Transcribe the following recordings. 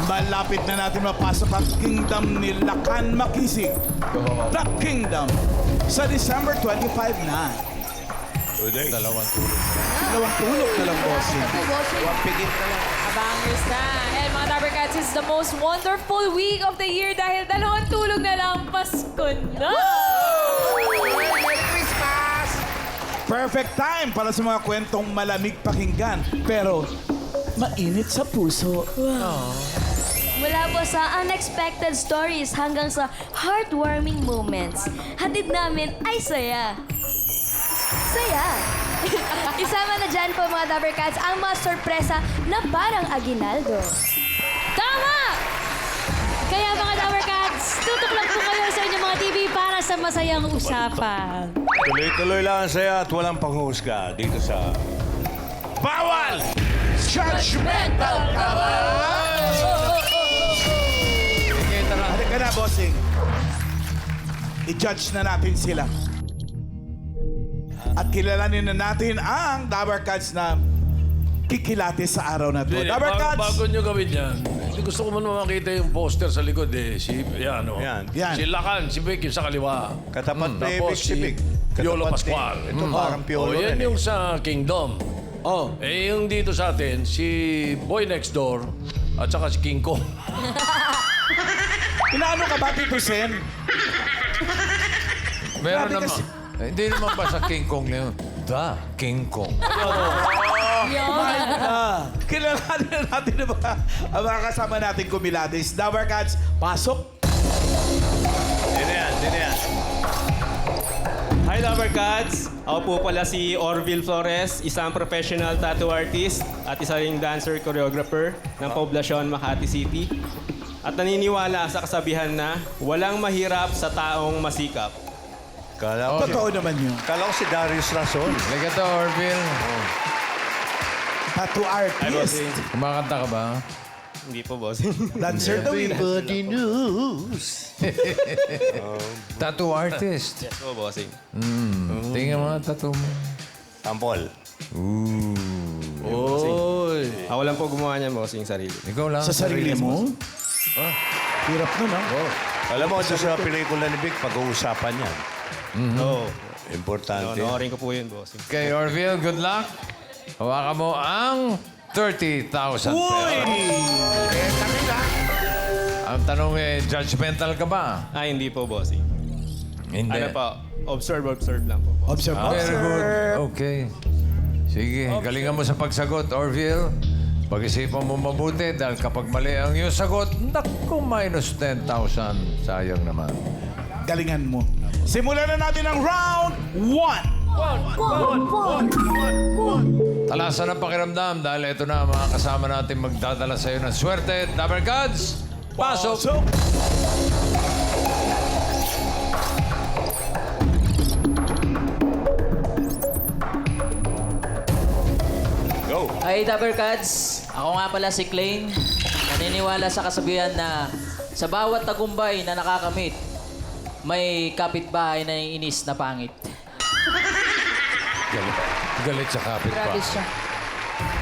Malapit na natin mapasok ang kingdom ni Lakan Makisig. The Kingdom. Sa December 25 na. Dalawang tulog. Dalawang tulog na lang, bossing. Abangers na. And mga Dabber Cats, it's the most wonderful week of the year dahil dalawang tulog na lang, Pasko na! Perfect time para sa mga kwentong malamig pakinggan, pero mainit sa puso. Mula po sa unexpected stories hanggang sa heartwarming moments, hatid namin ay saya. Saya! Isama na dyan po mga Dabber Cats ang mga sorpresa na parang aginaldo. Tama! Kaya mga Dabber Cats, tutok lang po kayo sa inyong mga TV para sa masayang usapan. Tuloy-tuloy lang ang saya at walang panghusga dito sa... Bawal! Judgmental Halika na, bossing. I-judge na natin sila. At kilalanin na natin ang Dabber Cats na kikilati sa araw na to. Dabber Cats! Bago nyo gawin yan, gusto ko muna makita yung poster sa likod eh. Yan. Yan. Si Lakan, si Vic yung sa kaliwa. Katapat na Tapos si Big. Piolo Pascual. Ito parang Piolo yan rin. yung sa Kingdom. Oh. Eh, yung dito sa atin, si Boy Next Door at saka si King Kong. Inaano ka ba, Tito Sen? Meron Grabe naman. kasi. Hindi naman ba sa King Kong na yun? The King Kong. Kilalanin na natin ang mga kasama natin kumilatis. Dabber Cats, pasok! Dito yan. Hi, Dabber Cats! Ako po pala si Orville Flores, isang professional tattoo artist at isa ring dancer choreographer ng poblasyon Makati City. At naniniwala sa kasabihan na walang mahirap sa taong masikap. Kala ko, Totoo naman yun. kala ko si Darius Rason. Liga to, Orville. Tattoo Hi, artist. bossing. Kumakanta ka ba? Hindi po, bossing. Dancer daw yun. knows. Tattoo artist. Yes po, bossing. Tingnan mo ang tattoo mo. Tampol. Oy! Ako lang po gumawa niyan, bossing, sarili. Ikaw lang. Sa sarili mo? Hirap nun, ha? Alam mo, ito sa pelikula ni Big, pag-uusapan yan. Oo. Importante. Honorin ko po yun, bossing. Okay, Orville, good luck. Hawakan mo ang 30,000 pesos. Ang tanong eh, judgmental ka ba? Hindi po, bossing. Hindi. Ano po? Observe lang po. Observe. Very good. Okay. Sige, galingan mo sa pagsagot, Orville. Pag-isipan mo mabuti dahil kapag mali ang iyong sagot, naku, minus 10,000. Sayang naman. Galingan mo. Simulan na natin ang round 1. Talasan ang pakiramdam dahil ito na ang mga kasama natin magdadala sa iyo ng swerte. Dabber Gods, pasok! Go. Hi, Dabber Cats. Ako nga pala si Klein. Naniniwala sa kasabihan na sa bawat tagumpay na nakakamit, may kapitbahay na inis na pangit. Galit sa kapit pa. Grabe siya.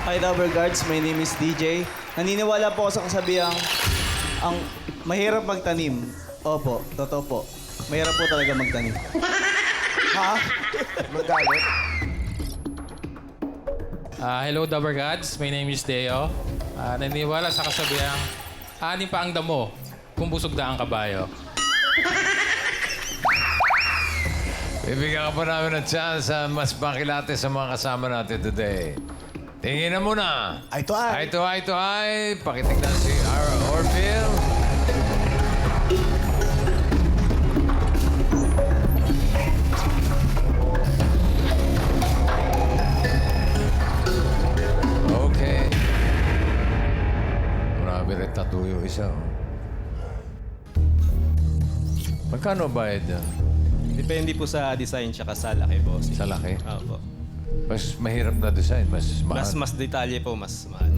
Hi, Dabber Guards. My name is DJ. Naniniwala po ako sa kasabihang ang mahirap magtanim. Opo, totoo po. Mahirap po talaga magtanim. Magalit. Hello, Dabber Gods. My name is Deo. Naniniwala sa kasabihang, ani pa ang damo kung busog na ang kabayo. Bibigyan ka pa namin ng chance sa mas makilate sa mga kasama natin today. Tingin na muna. Eye to eye. Eye to eye to eye. Pakitignan si Orville. Okay. Marami rin tattoo yung isa. Oh. Magkano bayad yan? Depende po sa design tsaka sa laki, bossing. Sa laki? Opo. Mas mahirap na design, mas mahal. Mas detalye po, mas mahal.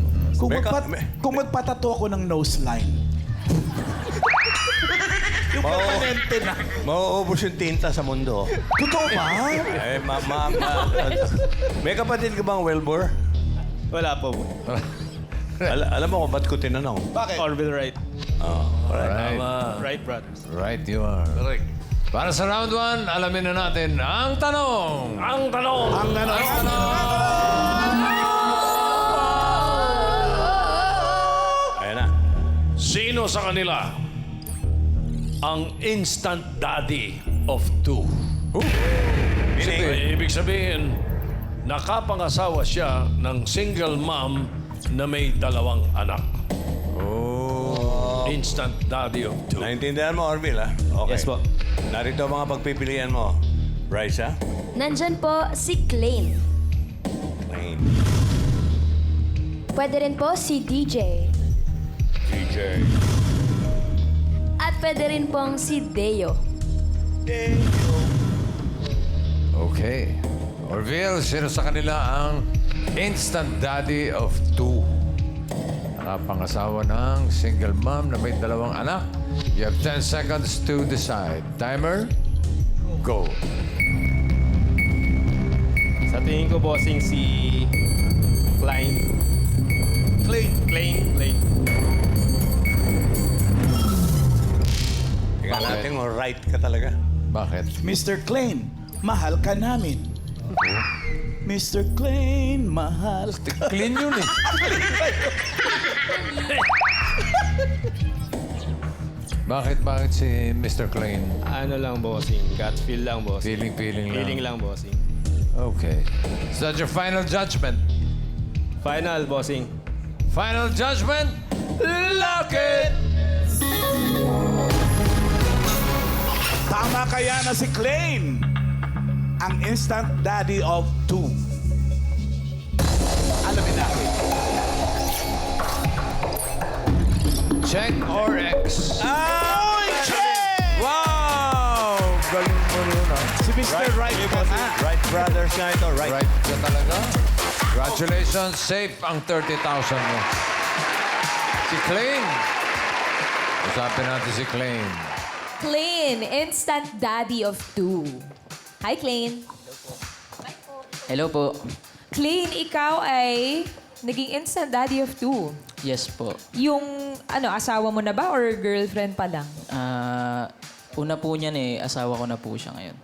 Kung magpatato ako ng nose line. Yung permanente na. Mauubos yung tinta sa mundo. Totoo ba? Eh, may kapatid ka bang Wilbur? Wala po. Alam mo kung ba't ko tinanong? Bakit? Orville Wright. Right. Wright brothers. Right you are. Correct. Para sa round 1, alamin na natin ang tanong. Ang tanong! Ang ano? Ayan na. Sino sa kanila ang instant daddy of two? Ibig sabihin, nakapangasawa siya ng single mom na may 2 anak. Instant daddy of two. Naintindihan mo, Orville, ha? Okay. Yes po. Narito ang mga pagpipilian mo. Bryce, ha? Nandyan po si Klein. Plain. Pwede rin po si DJ. DJ. At pwede rin pong si Deo. Okay. Orville, sino sa kanila ang instant daddy of 2? Nakapangasawa ng single mom na may 2 anak. You have 10 seconds to decide. Timer, go. Sa tingin ko, bossing, si Klein. Klein. Tingnan natin kung right ka talaga. Bakit? Mr. Klein, mahal ka namin. Mr. Klein, mahal ka. Clean yun eh. Bakit si Mr. Klein? Ano lang, bossing. Gut feel lang, bossing. Feeling lang. Feeling lang, bossing. Okay. Is that your final judgment? Final, bossing. Final judgment? Lock it! Tama kaya na si Klein, ang instant daddy of 2. Alamin natin. Check or X? Oy, check! Wow! Galing mo yun ah. Si Mr. Right ka na. Right brothers nga ito. Right. Right ka talaga. Congratulations. Safe ang 30,000 mo. Si Klein. Usapin natin si Klein. Klein, instant daddy of 2. Hi, Klein. Hello po. Klein, ikaw ay naging instant daddy of 2. Yes po. Yung, asawa mo na ba or girlfriend pa lang? Una po niyan asawa ko na po siya ngayon.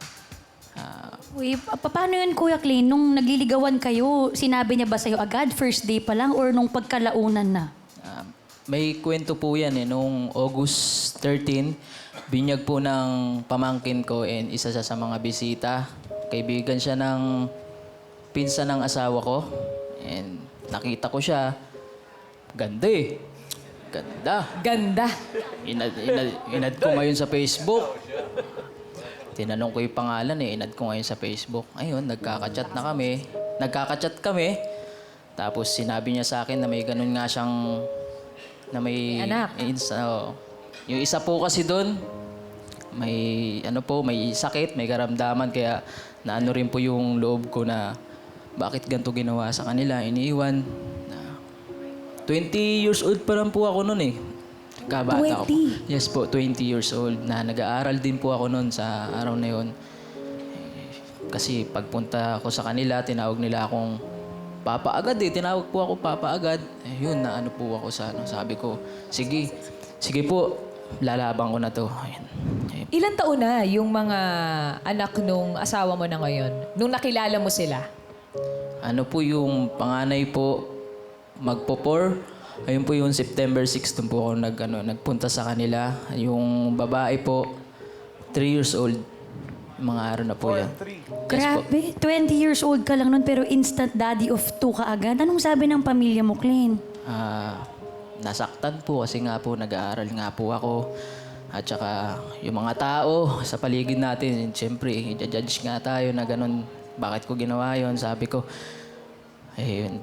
Uy, paano yun, Kuya Klein? Nung nagliligawan kayo, sinabi niya ba sa'yo agad, first day pa lang, or nung pagkalaunan na? May kwento po yan Noong August 13, binyag po ng pamangkin ko and isa siya sa mga bisita. Kaibigan siya ng pinsan ng asawa ko. And nakita ko siya. Ganda Ganda. Ganda. Inad ko ngayon sa Facebook. Tinanong ko yung pangalan inad ko ngayon sa Facebook. Ayun, nagkaka-chat kami. Tapos sinabi niya sa akin na may ganun nga siyang na may anak. Yung isa po kasi doon may may sakit, may karamdaman kaya naano rin po yung loob ko na bakit ganito ginawa sa kanila, iniiwan. 20 years old pa lang po ako noon Kabata 20? ako. Yes po, 20 years old na nag-aaral din po ako noon sa araw na yon. Kasi pagpunta ko sa kanila, tinawag nila akong Papa agad Tinawag po ako Papa agad. Yun, naano po ako sa sabi ko, sige po, lalabang ko na to. Ayun. Ilan taon na yung mga anak nung asawa mo na ngayon? Nung nakilala mo sila? Ano po yung panganay po, magpo-4. Ayun po yung September 6 doon po ako nagpunta sa kanila. Yung babae po, 3 years old. Mga araw na po yan. Grabe, 20 years old ka lang nun, pero instant daddy of 2 ka agad. Anong sabi ng pamilya mo, Klein? Nasaktan po kasi nga po nag-aaral nga po ako. At saka yung mga tao sa paligid natin, siyempre, i-judge nga tayo na ganun. Bakit ko ginawa yon? Sabi ko,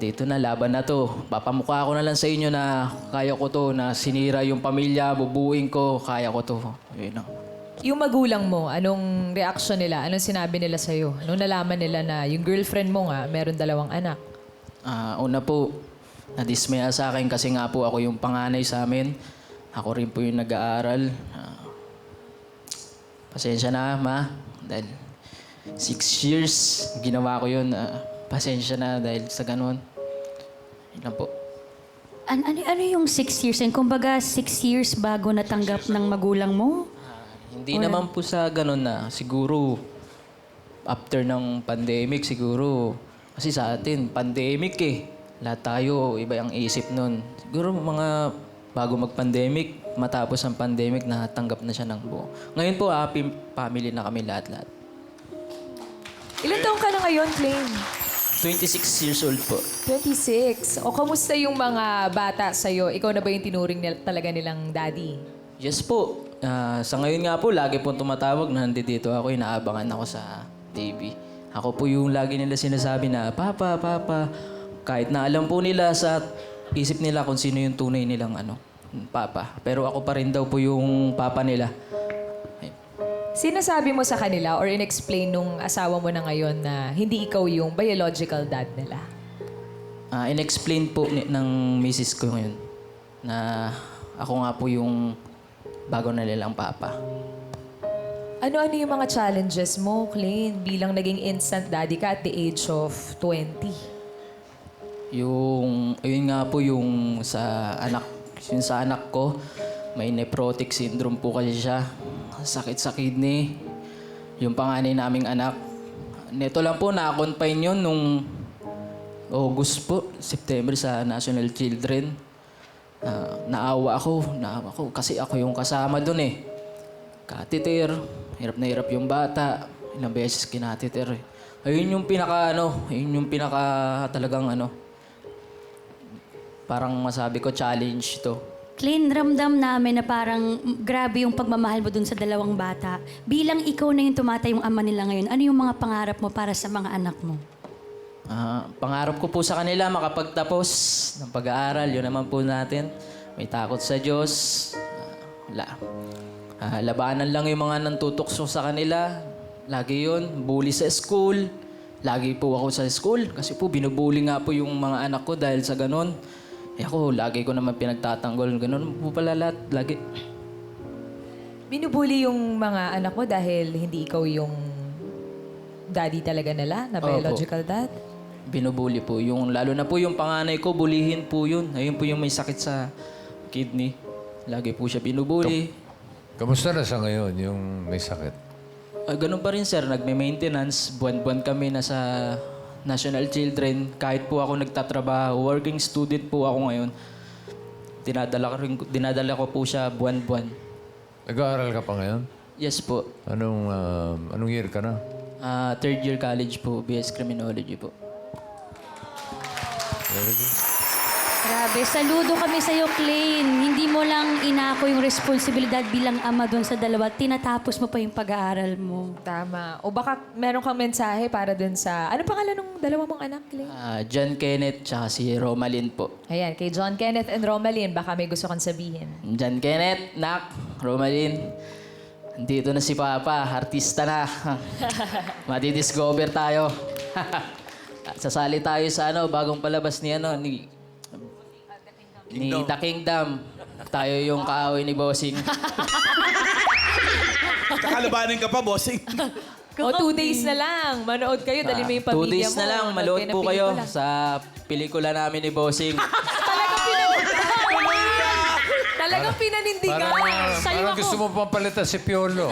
dito na, laban na to. Papamukha ko na lang sa inyo na kaya ko to, na sinira yung pamilya, bubuing ko, kaya ko to. Ayun na. Yung magulang mo, anong reaction nila? Anong sinabi nila sa'yo? Anong nalaman nila na yung girlfriend mo nga, meron 2 anak? Una po, nadismaya sa akin kasi nga po ako yung panganay sa amin. Ako rin po yung nag-aaral. Pasensya na, Ma. Dahil 6 years ginawa ko yun. Pasensya na dahil sa ganun. Yun lang po. Ano yung 6 years? And kumbaga, 6 years bago natanggap ng magulang mo? Hindi naman po sa ganun na. Siguro, after ng pandemic, siguro, kasi sa atin, pandemic eh. Lahat tayo, iba ang isip nun. Siguro mga bago mag-pandemic, matapos ang pandemic, natanggap na siya ng buo. Ngayon po, happy family na kami lahat-lahat. Ilan taong ka na ngayon, Clay? 26 years old po. 26. O kamusta yung mga bata sa'yo? Ikaw na ba yung tinuring talaga nilang daddy? Yes po. Sa ngayon nga po, lagi po tumatawag na nandito ako, inaabangan ako sa TV. Ako po yung lagi nila sinasabi na, Papa, Papa. Kahit na alam po nila sa isip nila kung sino yung tunay nilang Papa. Pero ako pa rin daw po yung Papa nila. Sinasabi mo sa kanila or in-explain nung asawa mo na ngayon na hindi ikaw yung biological dad nila? In-explain po ng misis ko ngayon na ako nga po yung bago na nilang Papa. Ano-ano yung mga challenges mo, Clay, bilang naging instant daddy ka at the age of 20? Ayun nga po yung sa anak ko, may nephrotic syndrome po kasi siya. Sakit sa kidney. Yung panganay naming anak. Neto lang po, na-confine yun nung August po, September sa National Children. Naawa ako kasi ako yung kasama dun eh. Catheter, hirap na hirap yung bata. Ilang beses kinatheter eh. Ayun yung pinaka talagang parang masabi ko challenge to. Clean, ramdam namin na parang grabe yung pagmamahal mo dun sa dalawang bata. Bilang ikaw na yung tumatayong ama nila ngayon, ano yung mga pangarap mo para sa mga anak mo? Pangarap ko po sa kanila makapagtapos ng pag-aaral. Yun naman po natin. May takot sa Diyos. Labanan lang yung mga nantutukso sa kanila. Lagi yun. Bully sa school. Lagi po ako sa school. Kasi po binubully nga po yung mga anak ko dahil sa ganon. Ako, lagi ko naman pinagtatanggol. Ganon po pala lahat. Lagi. Binubuli yung mga anak mo dahil hindi ikaw yung daddy talaga nila, na biological dad? Binubuli po. Lalo na po yung panganay ko, bulihin po yun. Ayun po yung may sakit sa kidney. Lagi po siya binubuli. Kamusta na sa ngayon yung may sakit? Ganun pa rin, sir. Nagme-maintenance. Buwan-buwan kami na sa National Children. Kahit po ako nagtatrabaho, working student po ako ngayon. Dinadala ko po siya buwan-buwan. Nag-aaral ka pa ngayon? Yes po. Anong year ka na? Third year college po, BS Criminology po. Very good. Grabe, saludo kami sa'yo, Clean. Hindi mo lang inako yung responsibilidad bilang ama doon sa dalawa. Tinatapos mo pa yung pag-aaral mo. Tama. O baka meron kang mensahe para dun sa... Ano pangalan ng dalawa mong anak, Clay? John Kenneth tsaka si Romalyn po. Ayan, kay John Kenneth and Romalyn, baka may gusto kang sabihin. John Kenneth, Nak, Romalyn. Dito na si Papa, artista na. Madi-discover tayo. Sasali tayo sa bagong palabas ni The Kingdom. Tayo yung kaaway ni Bossing. Kakalabanin ka pa, bossing. O 2 days na lang. Manood kayo, dali mo yung 2 pamilya days mo. na lang, Manood malood ng po kayo pelikula. sa pelikula namin ni Bossing. Talagang pinanindigan. Parang gusto mo pampalitan si Piolo.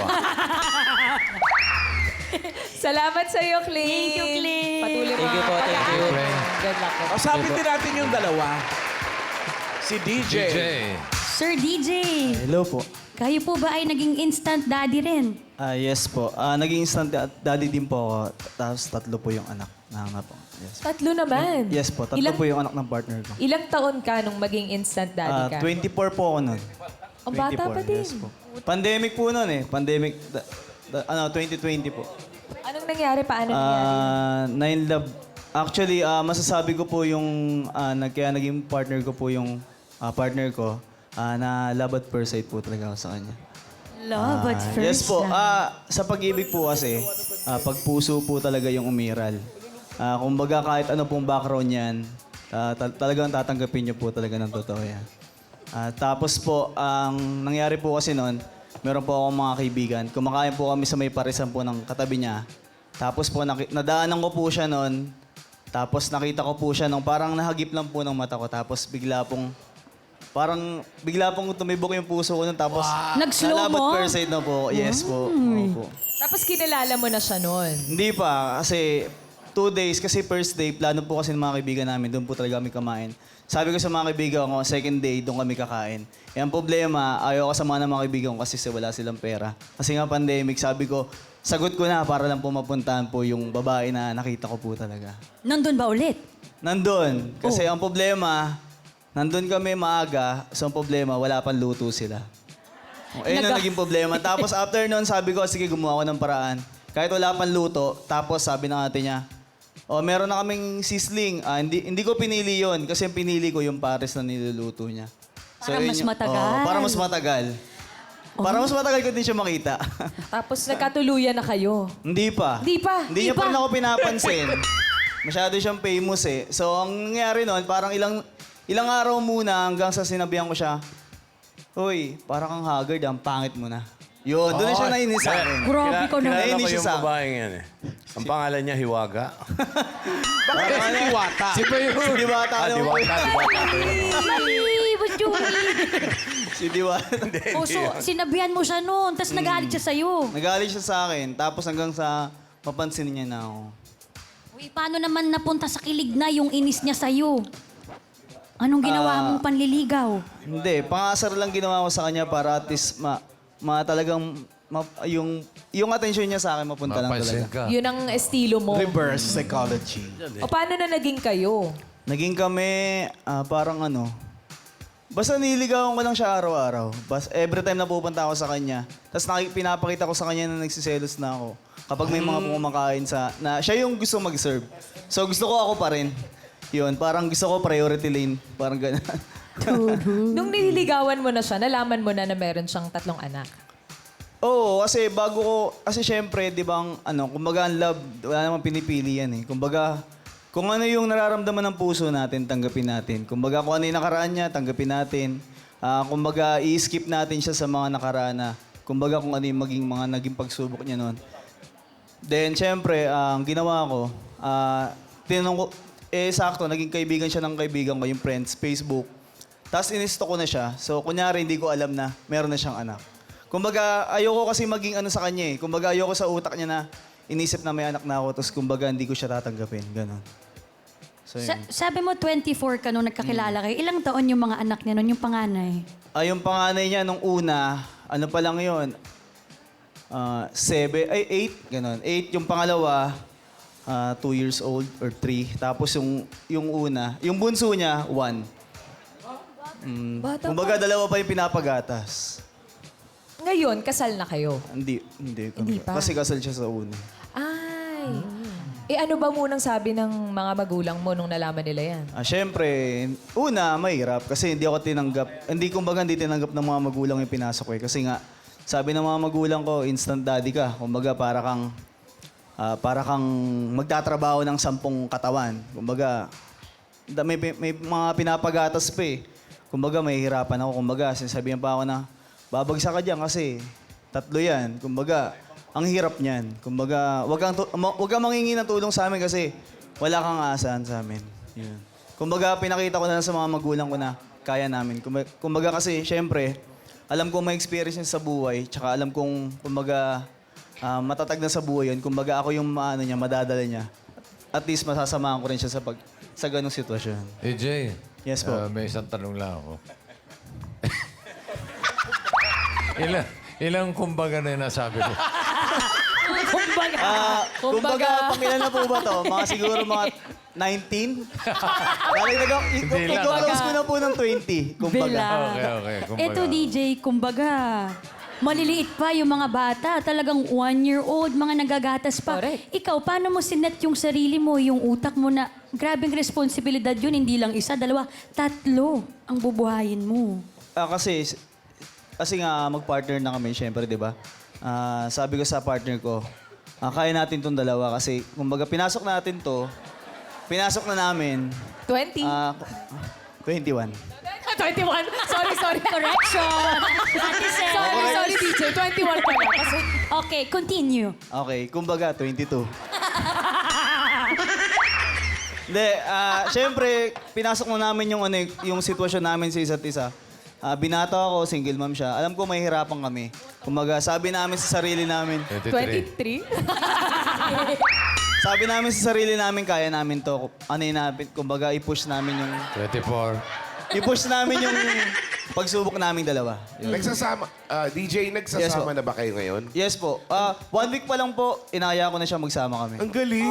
Salamat sa iyo, Clay. Thank you, Clay. Patuloy mo. Thank you po, thank you. Good luck po. Kasapit din natin yung dalawa. Si DJ. Sir DJ, Hello po. kayo po ba ay naging instant daddy rin? Yes po. Naging instant daddy din po ako. Tapos 3 po yung anak. Po. Yes. 3 naman. Yes po. 3 po yung anak ng partner ko. Ilang taon ka nung maging instant daddy ka? 24 po ako nun. Ang bata pa din. Yes po. Pandemic po nun eh. Pandemic, 2020 po. Anong nangyari? Paano nangyari? Nine Love. Actually, masasabi ko po yung kaya naging partner ko po yung partner ko na love at first sight po talaga ako sa kanya. Love at first Yes po. love. Sa pag-ibig po kasi, pag puso po talaga yung umiral. Kumbaga kahit ano pong background yan, talagang tatanggapin niyo po talaga ng totoo yan. Tapos po, ang nangyari po kasi noon, meron po akong mga kaibigan. Kumakain po kami sa may parisan po ng katabi niya. Tapos po, nadaanan ko po siya noon. Tapos nakita ko po siya nung parang nahagip lang po ng mata ko. Tapos bigla pong tumibok yung puso ko nun. Tapos Nag-slow nalabot mo? per side na po. Yes po. Opo. Tapos kinilala mo na siya noon. Hindi pa, kasi 2 days, kasi first day, plano po kasi ng mga kaibigan namin, doon po talaga kami kumain. Sabi ko sa mga kaibigan ko, second day, doon kami kakain. Eh, ang problema, ayaw ko sama ng mga kaibigan ko kasi wala silang pera. Kasi nga pandemic, sabi ko, sagot ko na para lang po mapuntahan po yung babae na nakita ko po talaga. Nandun ba ulit? Nandun, kasi ang problema, nandun kami maaga, so ang problema, wala pang luto sila. Ayun ang naging problema. Tapos after nun, sabi ko, sige, gumawa ko ng paraan. Kahit wala pang luto, tapos sabi na ate niya, meron na kaming sisling. Hindi ko pinili yon kasi ang pinili ko yung pares na niluluto niya. Para yun mas yung- matagal. Para mas matagal. Para mas matagal ko din siya makita. Tapos nagkatuluyan na kayo. Hindi pa. Di pa? Hindi niya pa rin ako pinapansin. Masyado siyang famous eh. So, ang nangyari nun, parang ilang araw muna hanggang sa sinabihan ko siya, Uy, parang kang haggard, ang pangit mo na. Yun, doon na siya nainis sa akin. Grabe ka naman. Kilala Nainis ko siya yung sa akin. babaeng yan eh. Ang pangalan niya, Hiwaga. Bakit si Diwata? Si Diwata. Diwata. Ay, ba't yun? Si Diwata. Oh, so, sinabihan mo siya noon, tapos nagalit siya sa'yo. Nagalit siya sa akin, tapos hanggang sa mapansin niya na ako. Uy, paano naman napunta sa kilig na yung inis niya sa'yo? Anong ginawa mong panliligaw? Hindi, pangasar lang ginawa ko sa kanya para at least yung attention niya sa akin mapunta lang Mapansin talaga. ka. Yun ang estilo mo. Reverse psychology. O paano na naging kayo? Naging kami, parang basta nililigawan ko lang siya araw-araw. Every time na pupunta ako sa kanya, tapos pinapakita ko sa kanya na nagsiselos na ako. Kapag may mga kumakain na siya yung gusto mag-serve. So gusto ko ako pa rin. Yun, parang gusto ko priority lane. Parang gano'n. Nung nililigawan mo na siya, nalaman mo na meron siyang 3 anak. Oo, kasi syempre, di ba, kumbaga ang love, wala namang pinipili yan eh. Kumbaga, kung ano yung nararamdaman ng puso natin, tanggapin natin. Kumbaga, kung ano yung nakaraan niya, tanggapin natin. Kumbaga, i-skip natin siya sa mga nakaraan na, kumbaga, kung ano yung mga naging pagsubok niya noon. Then, syempre, ang ginawa ko, tinanong ko, sakto, naging kaibigan siya ng kaibigan ko, yung friends, Facebook. Tapos inisto ko na siya. So, kunyari, hindi ko alam na meron na siyang anak. Kumbaga, ayoko kasi maging sa kanya eh. Kumbaga, ayoko sa utak niya na inisip na may anak na ako, tapos kumbaga, hindi ko siya tatanggapin. Ganon. So, yun. Sabi mo 24 ka nung nagkakilala kayo. Ilang taon yung mga anak niya nun, yung panganay? Yung panganay niya nung una, pa lang yun? 8, ganon. 8, yung pangalawa, 2 years old or 3. Tapos yung una, yung bunso niya, 1. Bata Kumbaga, dalawa pa yung pinapagatas. Ngayon, kasal na kayo. Hindi. Hindi pa? Kasi kasal siya sa una. Ay. Ano ba munang sabi ng mga magulang mo nung nalaman nila yan? Siyempre, una, mahirap. Kasi hindi ako tinanggap. Hindi tinanggap ng mga magulang yung pinasok ko eh. Kasi nga, sabi ng mga magulang ko, instant daddy ka. Kumbaga, para kang magtatrabaho ng 10 katawan. Kumbaga, may mga pinapagatas pa eh. Kumbaga, may hirapan ako. Kumbaga, sinasabihan pa ako na, babagsak ka dyan kasi 3 yan. Kumbaga, ang hirap niyan. Kumbaga, wag kang manghingi ng tulong sa amin kasi wala kang aasahan sa amin. Yun. Kumbaga, pinakita ko na lang sa mga magulang ko na kaya namin. Kumbaga kasi, syempre, alam kong may experience sa buhay, tsaka alam kong, kumbaga, matatag na sa buhay yun. Kumbaga, ako yung madadala niya. At least, masasamahan ko rin siya sa ganong sitwasyon. AJ, Yes po. may isang tanong lang ako. Ilang kumbaga na yung nasabi ko? Kumbaga, pangilan na po ba to? Siguro mga 19? Ikaw ko na po ng 20. Kumbaga. Okay. Kumbaga. Eto DJ, kumbaga, maliliit pa yung mga bata. Talagang 1-year-old, mga nagagatas pa. Correct. Ikaw, paano mo sinet yung sarili mo, yung utak mo na grabing responsibilidad yun, hindi lang 1, 2, 3 ang bubuhayin mo. Kasi nga, mag-partner na kami, syempre, di ba? Sabi ko sa partner ko, kaya natin tong dalawa kasi, kumbaga, pinasok natin to, pinasok na namin, 20? 21. 21? Sorry. Correction! Sorry, DJ. 21 pala. Kasi Okay, continue. Okay, kumbaga, 22. Hindi, syempre, pinasok na namin yung, yung sitwasyon namin sa isa't isa. Binato ako, single mom siya. Alam ko mahihirapan kami. Kumbaga, sabi namin sa sarili namin, 23? sabi namin sa sarili namin, kaya namin to. Kumbaga, i-push namin yung... 24. I-push namin yung pagsubok naming dalawa. Nagsasama, DJ, nagsasama na ba kayo ngayon? Yes po. 1 week pa lang po, inaya ko na siya magsama kami. Ang galing.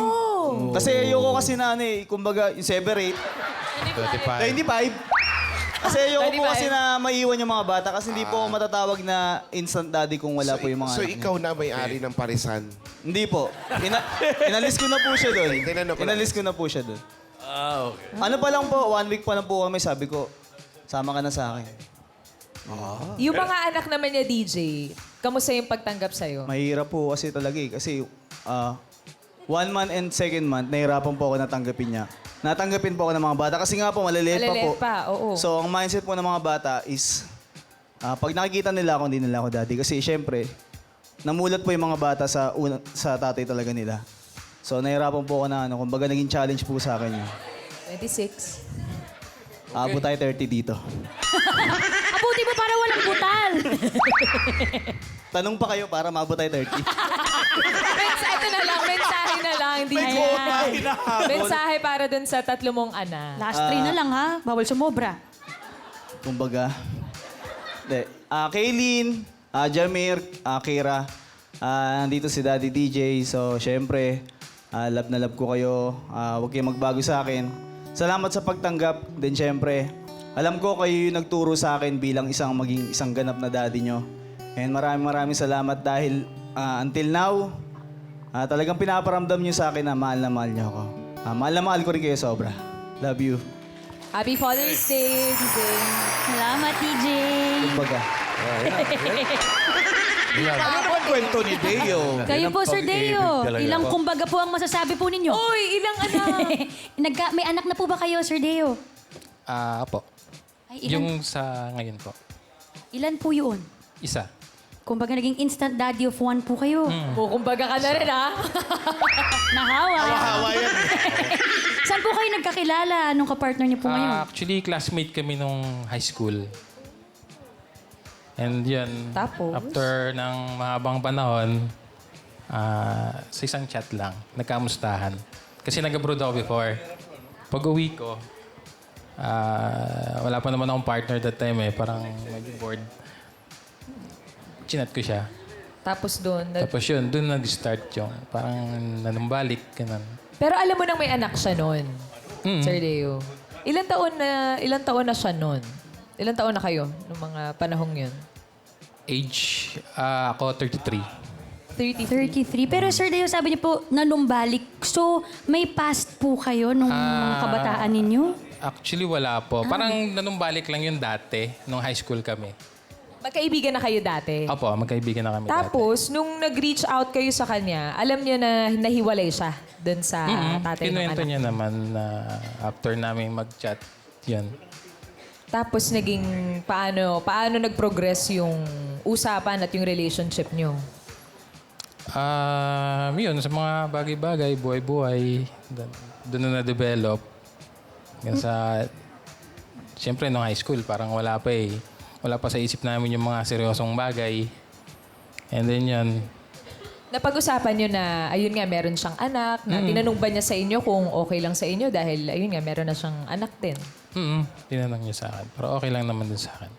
Kasi ayoko kasi na kumbaga, yung separate. 25. 25. Kasi ayoko po 25. kasi na maiwan yung mga bata kasi hindi po ako matatawag na instant daddy kung wala po yung mga So, anak niya. ikaw na may-ari ng parisan. Hindi po. Inalis ko na po siya doon. Tinanong ko lang. Inalis ko na po siya doon. Okay. Ano pa lang po, 1 week pa lang po kami, sabi ko, sama ka na sa akin. Yung mga anak naman niya, DJ, kamusta yung pagtanggap sa'yo? Mahirap po kasi talaga eh. Kasi 1 month and 2nd month, nahirapan po ako natanggapin niya. Natanggapin po ako ng mga bata kasi nga po, maliliit pa po. Maliliit pa, oo. So, ang mindset po ng mga bata is, pag nakikita nila ako, hindi nila ako daddy. Kasi syempre, namulat po yung mga bata sa tatay talaga nila. So, nahirapan po ako na kumbaga naging challenge po sa akin yun. 26. Aabot tayo 30 dito. Abuti mo para walang butal. Tanong pa kayo para maabot tayo 30. Ito na lang, mensahe na lang. DJ. Mensahe para dun sa 3 mong anak. Last 3 na lang ha. Bawal sumobra. Kumbaga. Kaylin, Jamir, Kira, nandito si Daddy DJ. So, syempre, love na love ko kayo. Huwag kayong magbago sa akin. Salamat sa pagtanggap. Then, syempre, alam ko kayo yung nagturo sa akin bilang maging isang ganap na daddy nyo. And maraming salamat dahil until now, talagang pinaparamdam nyo sa akin na mahal nyo ako. Mahal na mahal ko rin kayo sobra. Love you. Happy Father's Day, DJ. Salamat, TJ. Kumbaga. Ano naman kwento ni Deo? Kayo po, Sir Deo. Ilang kumbaga po ang masasabi po ninyo? Uy, ilang anak? May anak na po ba kayo, Sir Deo? Apo. Ay, ilan, Yung sa ngayon po. ilan po yun? Isa. Kumbaga naging instant daddy of 1 po kayo. Kumbaga ka na rin, ha? Nahawa. Hawa yan. Saan po kayo nagkakilala? Anong kapartner niyo po ngayon? Actually, classmate kami nung high school. And yun, Tapos? after ng mahabang panahon, sa isang chat lang, nagkamustahan. Kasi nag-abroad ako before. Pag uwi ko, wala pa naman akong partner that time eh. Parang medyo bored. Chinat ko siya. Tapos doon. Tapos yun, doon nag-start yung parang nanumbalik. Ganun. Pero alam mo nang may anak siya noon, Sir Deo. Ilan taon na siya noon? Ilan taon na kayo nung mga panahong yun? Age, ako 33. 33. 33. Pero Sir Deo, sabi niyo po, nanumbalik. So, may past po kayo nung kabataan ninyo? Actually, wala po. Parang nanumbalik lang yun dati, nung high school kami. Magkaibigan na kayo dati? Opo, magkaibigan na kami dati. Tapos, nung nag-reach out kayo sa kanya, alam niya na nahiwalay siya dun sa tatay ng Kinuwento anak. niya naman na after namin mag-chat, yun. Tapos naging paano nag-progress yung usapan at yung relationship niyo? Yun, sa mga bagay-bagay, buhay-buhay, doon na na-develop. Siyempre, nung high school, parang wala pa eh. Wala pa sa isip namin yung mga seryosong bagay. And then yun, Napag-usapan niyo na, ayun nga, meron siyang anak, na tinanong ba niya sa inyo kung okay lang sa inyo dahil, ayun nga, meron na siyang anak din? tinanong niya sa akin. Pero okay lang naman din sa akin.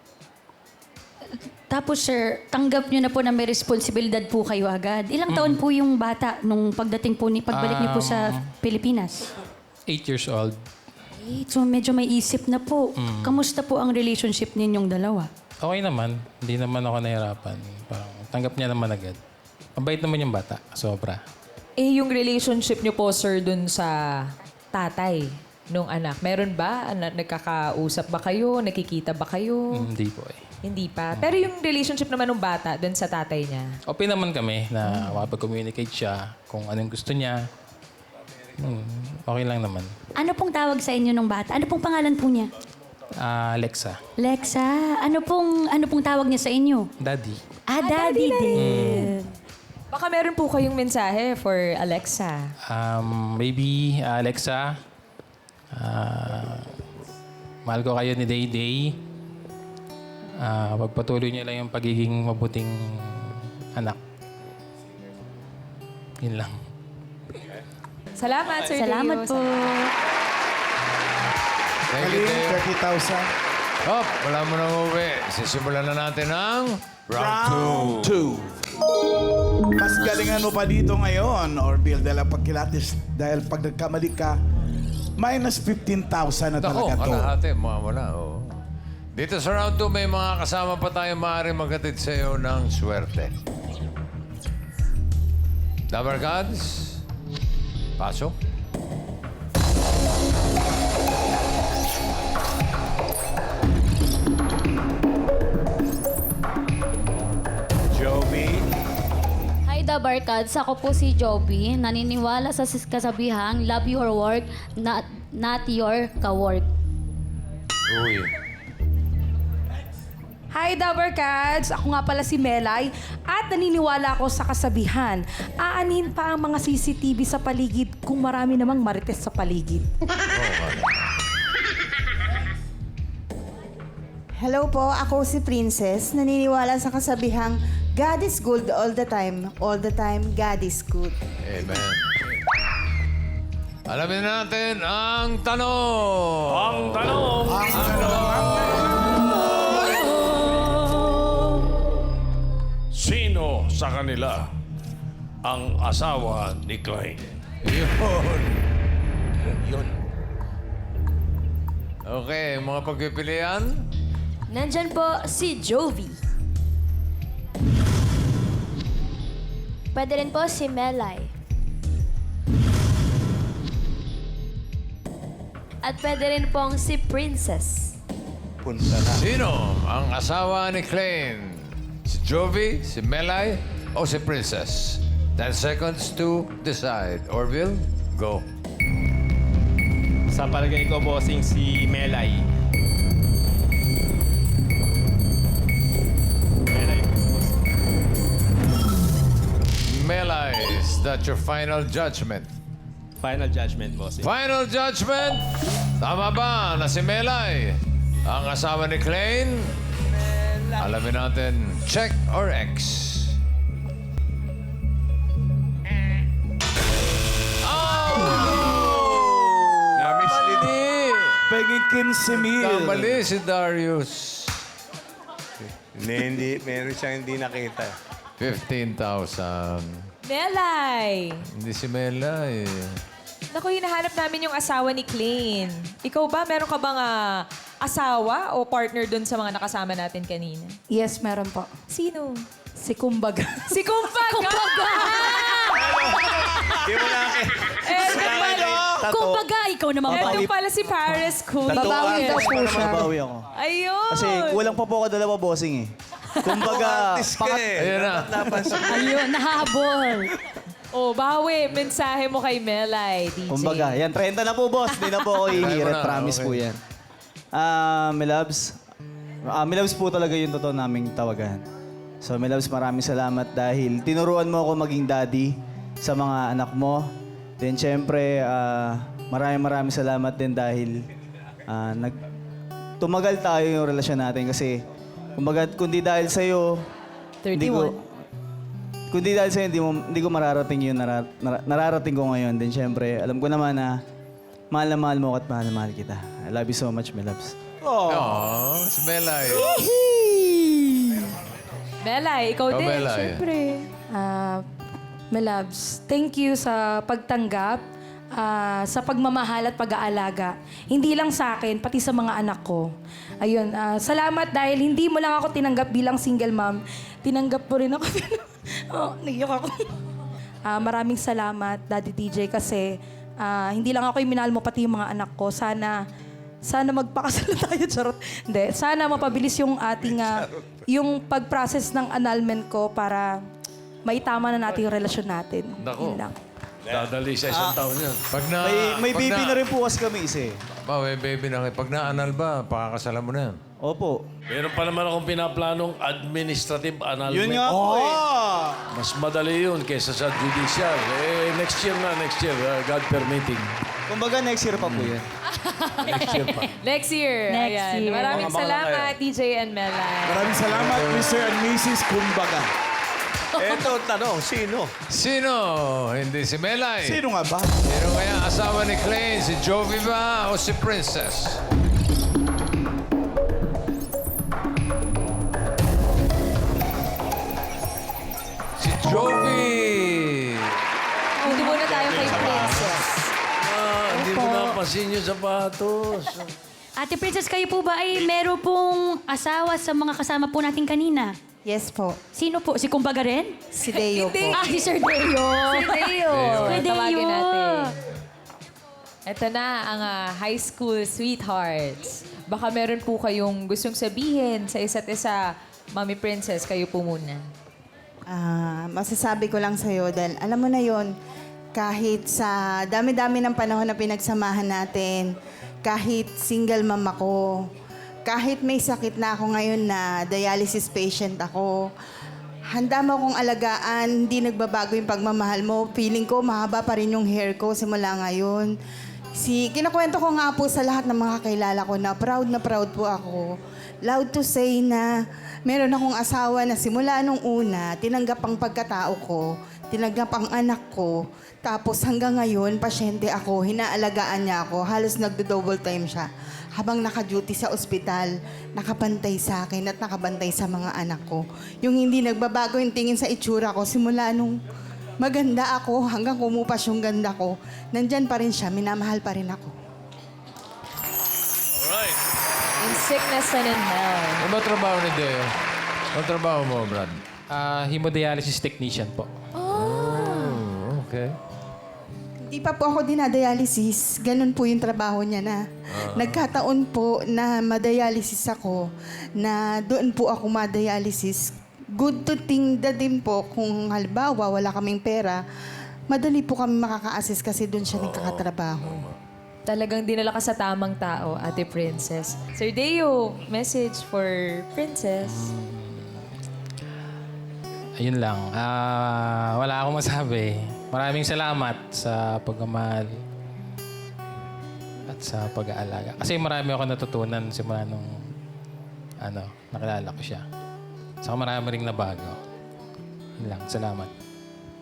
Tapos sir, tanggap niyo na po na may responsibilidad po kayo agad. Ilang taon po yung bata nung pagdating po pagbalik niyo po sa Pilipinas? 8 years old. So medyo may isip na po. Kamusta po ang relationship ninyong dalawa? Okay naman. Hindi naman ako nahirapan. Parang tanggap niya naman agad. Mabait naman yung bata. Sobra. Yung relationship niyo po, sir, dun sa tatay nung anak, meron ba? Nagkakausap ba kayo? Nakikita ba kayo? Hindi po eh. Hindi pa. Pero yung relationship naman ng bata dun sa tatay niya, Open naman kami na makapag-communicate siya kung anong gusto niya. Okay lang naman. Ano pong tawag sa inyo nung bata? Ano pong pangalan po niya? Lexa. Lexa. Ano pong tawag niya sa inyo? Daddy. Daddy din. baka meron po kayong mensahe for Alexa. Maybe, Alexa, Mahal ko kayo ni Day. Pagpatuloy niyo lang yung pagiging mabuting anak. Yun lang. Salamat, Sir Salamat Deo. po. Thank you, Kaling, Deo. 30,000. Hop, wala mo nang uwi. Sisimulan na natin ang Round 2. Mas galingan mo pa dito ngayon, Orville, dahil pag nagkamali ka, minus 15,000 na Ako, talaga to. kalahati, mawawala. Oo. Dito sa round 2, may mga kasama pa tayo maaaring maghatid sa iyo ng swerte. Dabber Gods, pasok. Joby. Hi, The Barkads. Ako po si Joby. Naniniwala sa kasabihang, love your work, not your ka-work. Uy. Hi, Dabbercats! Ako nga pala si Melay at naniniwala ako sa kasabihan. Aanin pa ang mga CCTV sa paligid kung marami namang marites sa paligid. Hello po, ako si Princess. Naniniwala sa kasabihang, God is good all the time. All the time, God is good. Amen. Alamin natin ang tanong. Ang tanong. Sino sa kanila ang asawa ni Klein? Yun. Okay, mga pagpipilian. Nandyan po si Jovi. Pwede rin po si Melay. At pwede rin pong si Princess. Punta na. Sino ang asawa ni Klein? Si Jovi, si Melay, o si Princess? 10 seconds to decide. Orville, go. Sa palagay ko, bossing, si Melay. Melay. Melay, is that your final judgment? Final judgment, bossing. Final judgment? Tama ba na si Melay ang asawa ni Klein? Alamin natin, check or X? Na-mislead. Peggy 15,000. Kamali si Darius. Hindi. Meron siyang hindi nakita. 15,000. Melay! Hindi si Melay. Naku, hinahanap namin yung asawa ni Klein. Ikaw ba, meron ka bang asawa o partner dun sa mga nakasama natin kanina? Yes, meron po. Sino? Si Kumbaga. Si Kumbaga! Di mo na Kumbaga, ikaw naman po. Ito pala si Paris Cool. Babawi daw po siya. siya. Babawi ako. Ayun! Kasi kulang pa po ako dalawa bossing eh. Kumbaga, Artist ka eh. Ayun na. Napansin mo. Ayun, nahabol. Oh, bawi. Mensahe mo kay Melay, DJ. kumbaga, yan, 30 na po boss. Hindi na po ako ihirit. na, Promise okay. po yan. Milabs. Milabs po talaga yung totoo naming tawagan. So, Milabs, maraming salamat dahil tinuruan mo ako maging daddy sa mga anak mo. Then, syempre, maraming salamat din dahil tumagal tayo yung relasyon natin kasi kumbaga, kundi dahil sa'yo, 31. Kundi dahil sa'yo, hindi ko mararating yun, nararating ko ngayon. Then, syempre, alam ko naman na mahal mo at mahal na mahal kita. I love you so much, my loves. Oh, si Melay. Melay, ikaw din, Melay. syempre. My loves, thank you sa pagtanggap, sa pagmamahal at pag-aalaga. Hindi lang sa akin, pati sa mga anak ko. Ayun, salamat dahil hindi mo lang ako tinanggap bilang single mom. Tinanggap mo rin ako. Naiyak ako. Maraming salamat, Daddy DJ, kasi hindi lang ako yung minahal mo, pati yung mga anak ko. Sana magpakasal tayo, charot. Hindi, sana mapabilis yung ating, yung pag-process ng annulment ko para maitama na natin yung relasyon natin. Nako. Yun lang. Dadali sa isang taon yan. Pag na, May pag baby na rin po kasi kami isa eh. May baby na kayo. Pag na-anal ba, pakakasalan mo na yan. Opo. Meron pa naman akong pinaplanong administrative annulment. Yun nga po eh. Mas madali yun kaysa sa judicial. Next year, God permitting. Kumbaga next year pa po yun. Next year. Next Ayan. year. Maraming Mga salamat, DJ and Melay. Maraming salamat, Mr. and Mrs. Kumbaga. Eto, tanong, sino? Sino? Hindi si Melay. Sino nga ba? Sino kaya asawa ni Klein? Si Jovi ba o si Princess? Si Jovi! Dito muna tayo kay Princess. Hindi mo napansin yung sapatos. Ate Princess, kayo po ba ay meron pong asawa sa mga kasama po natin kanina? Yes po. Sino po? Si Kumbaga rin? Si Deo po. Ah, si Sir Deo. Si Deo. Sir Deo. Tawagin natin. Ito na ang high school sweethearts. Baka meron po kayong gustong sabihin sa isa't isa. Mami Princess, kayo po muna. Masasabi ko lang sa'yo dahil alam mo na yon, kahit sa dami-dami ng panahon na pinagsamahan natin, kahit single mom ako, kahit may sakit na ako ngayon na dialysis patient ako, handa mo akong alagaan, hindi nagbabago yung pagmamahal mo. Feeling ko mahaba pa rin yung hair ko simula ngayon. Kinakwento ko nga po sa lahat ng mga kakilala ko na proud po ako. Loud to say na meron akong asawa na simula nung una, tinanggap ang pagkatao ko, tinanggap ang anak ko, tapos hanggang ngayon, pasyente ako, hinaalagaan niya ako, halos nagdo-double time siya. Habang naka-duty sa ospital, nakabantay sa akin at nakabantay sa mga anak ko. Yung hindi nagbabago yung tingin sa itsura ko, simula nung maganda ako hanggang kumupas yung ganda ko, nandyan pa rin siya, minamahal pa rin ako. Alright. In sickness and in health. Ano ba trabaho ni Deo? Ano trabaho mo, Brad? Hemodialysis technician po. Oh, okay. Hindi pa po ako dinadialysis. Ganun po yung trabaho niya na. Nagkataon po na madialysis ako, na doon po ako madialysis. Good to think na din po kung halimbawa wala kaming pera, madali po kami makaka-assist kasi doon siya nagkakatrabaho. Talagang dinala ka sa tamang tao, Ate Princess. Sir Deo, message for Princess. Ayun lang. Wala akong masabi. Maraming salamat sa pagmamahal at sa pag-aalaga. Kasi marami ako natutunan simula nung nakilala ko siya. Saka marami ring nabago. Yun lang. Salamat.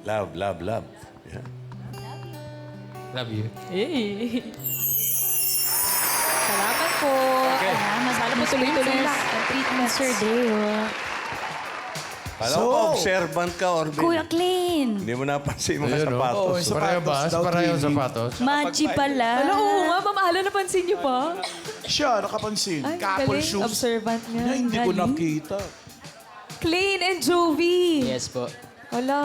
Love, love, love. Yeah. Love you. Salamat po. Okay. Sana po tuloy-tuloy lang ang treatment, Sir Deo. Kala ko observant ka, Orvin. Kuya Clean. Hindi mo napansin yung mga Ayun, sapatos. oh. Pareho ba? Pareho ang sapatos? Machi pala. Ano, oo nga, mamahala napansin niyo pa. Siya, nakapansin. Ay, Couple galing. shoes. Observant nga. Na hindi ko Galing. nakita. Clean and Jovi. Yes po. Wala,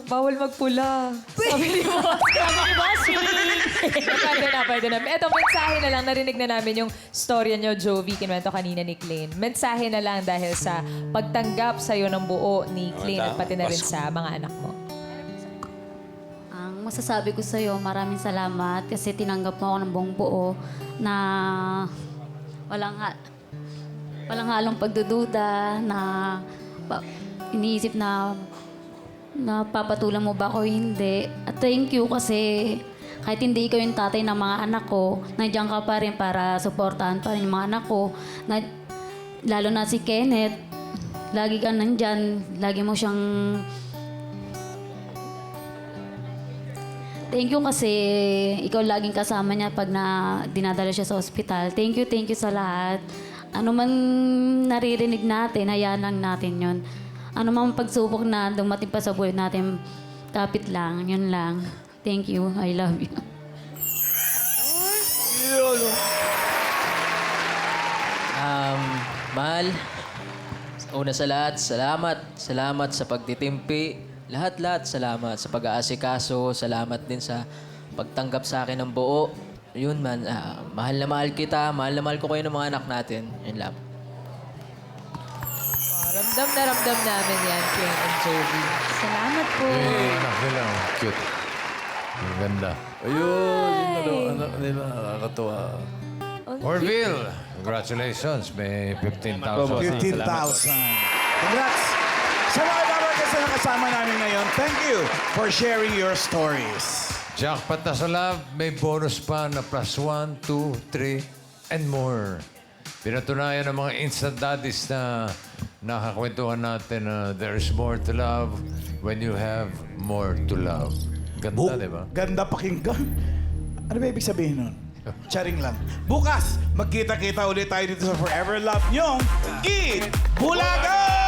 bawal magpula. Sabi ni Boss. Sabi ni Boss. Pwede na. Ito, mensahe na lang. Narinig na namin yung storya niyo, Jovi, kinuwento kanina ni Clean. Mensahe na lang dahil sa pagtanggap sa'yo ng buo ni Clean at pati na rin sa mga anak mo. Ang masasabi ko sa'yo, maraming salamat kasi tinanggap mo ako ng buong buo na walang halong pagdududa, na iniisip na papatulan mo ba ako hindi. At thank you kasi kahit hindi ikaw yung tatay ng mga anak ko, nandiyan ka pa rin para suportahan pa rin yung mga anak ko. Lalo na si Kenneth, lagi ka nandyan, lagi mo siyang... Thank you kasi ikaw laging kasama niya pag dinadala siya sa ospital. Thank you sa lahat. Ano man naririnig natin, hayaan lang natin yon. Ano mang pagsubok na dumating pa sa buhay natin, kapit lang, yun lang. Thank you. I love you. Mahal, una sa lahat, salamat. Salamat sa pagtitimpi. Lahat-lahat, salamat sa pag-aasikaso. Salamat din sa pagtanggap sa akin ng buo. Yun man, mahal na mahal kita. Mahal na mahal ko kayo ng mga anak natin. Yun lang. Ramdam na ramdam namin yan, Clean and Jovi. Salamat po. Anak nila, cute. Ang ganda. Ayun, yung anak nila, nakakatuwa. Orville, congratulations. May 15,000. 15,000. Congrats! Sa mga babagas na nakasama namin ngayon, thank you for sharing your stories. Jackpot na sa love, may bonus pa na plus 1, 2, 3, and more. Pinatunayan ng mga instant daddies na nakakwentuhan natin na there's more to love when you have more to love. Ganda, di ba? Ganda pakinggan. Ano ba ibig sabihin nun? Charing lang. Bukas, magkita-kita ulit tayo dito sa Forever Love Nyong Eat Bulaga!